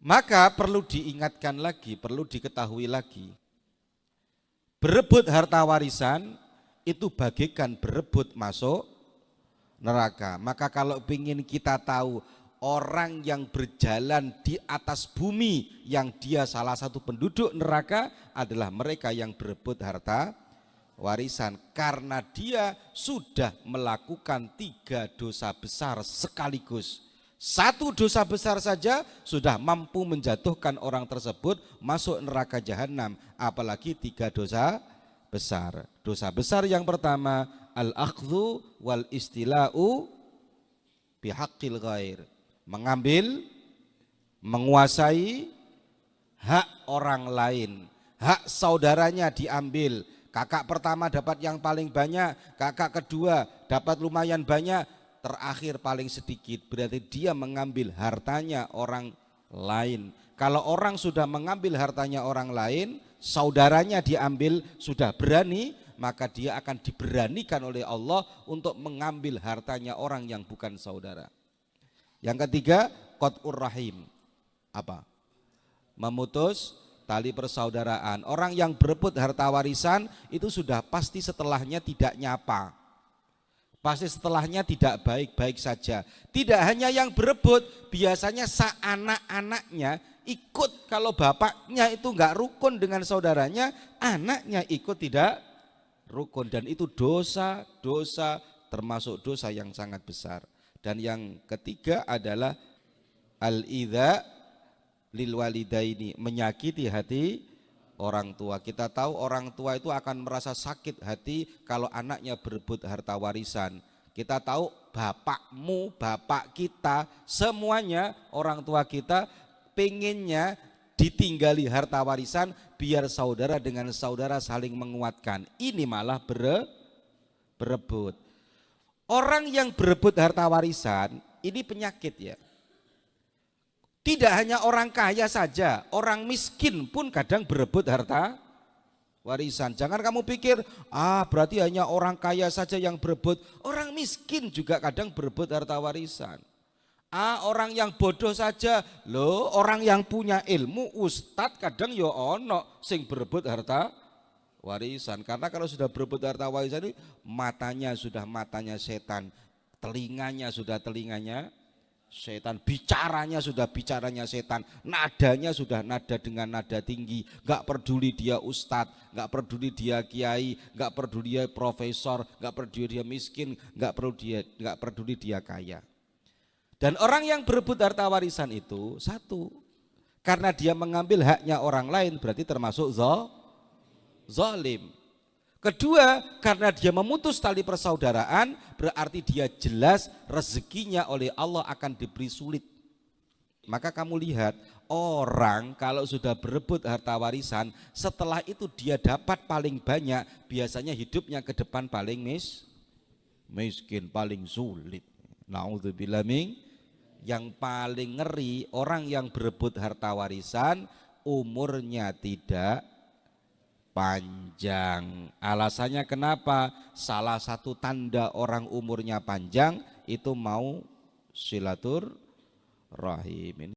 Maka perlu diingatkan lagi, perlu diketahui lagi. Berebut harta warisan itu bagaikan berebut masuk neraka. Maka kalau ingin kita tahu orang yang berjalan di atas bumi yang dia salah satu penduduk neraka adalah mereka yang berebut harta warisan. Karena dia sudah melakukan 3 dosa besar sekaligus. 1 dosa besar saja sudah mampu menjatuhkan orang tersebut masuk neraka jahanam, apalagi 3 dosa besar. Dosa besar yang pertama al-akhdhu wal istila'u bihaqqil ghair, mengambil, menguasai hak orang lain, hak saudaranya diambil. Kakak pertama dapat yang paling banyak, kakak kedua dapat lumayan banyak, terakhir paling sedikit, berarti dia mengambil hartanya orang lain. Kalau orang sudah mengambil hartanya orang lain, saudaranya diambil, sudah berani, maka dia akan diberanikan oleh Allah untuk mengambil hartanya orang yang bukan saudara. Yang ketiga, qat'ur rahim. Apa? Memutus tali persaudaraan. Orang yang berebut harta warisan itu sudah pasti setelahnya tidak nyapa. Pasti setelahnya tidak baik-baik saja. Tidak hanya yang berebut, biasanya anak-anaknya ikut. Kalau bapaknya itu enggak rukun dengan saudaranya, anaknya ikut tidak rukun. Dan itu dosa termasuk dosa yang sangat besar. Dan yang ketiga adalah al-idza lil walidaini, menyakiti hati orang tua. Kita tahu orang tua itu akan merasa sakit hati kalau anaknya berebut harta warisan. Kita tahu bapakmu, bapak kita, semuanya orang tua kita pengennya ditinggali harta warisan biar saudara dengan saudara saling menguatkan. Ini malah berebut. Orang yang berebut harta warisan ini penyakit ya. Tidak hanya orang kaya saja, orang miskin pun kadang berebut harta warisan. Jangan kamu pikir, berarti hanya orang kaya saja yang berebut. Orang miskin juga kadang berebut harta warisan. Orang yang bodoh saja, loh orang yang punya ilmu, ustadz kadang ya ono sing berebut harta warisan. Karena kalau sudah berebut harta warisan ini matanya sudah matanya setan, telinganya sudah telinganya setan, bicaranya sudah bicaranya setan, nadanya sudah nada dengan nada tinggi. Gak peduli dia ustadz, gak peduli dia kiai, gak peduli dia profesor, gak peduli dia miskin, gak peduli dia kaya. Dan orang yang berebut harta warisan itu satu, karena dia mengambil haknya orang lain berarti termasuk zalim. Kedua, karena dia memutus tali persaudaraan berarti dia jelas rezekinya oleh Allah akan diberi sulit. Maka kamu lihat orang kalau sudah berebut harta warisan, setelah itu dia dapat paling banyak, biasanya hidupnya ke depan paling miskin, paling sulit. Naudzubillah min. Yang paling ngeri orang yang berebut harta warisan umurnya tidak panjang. Alasannya kenapa? Salah satu tanda orang umurnya panjang itu mau silaturahim.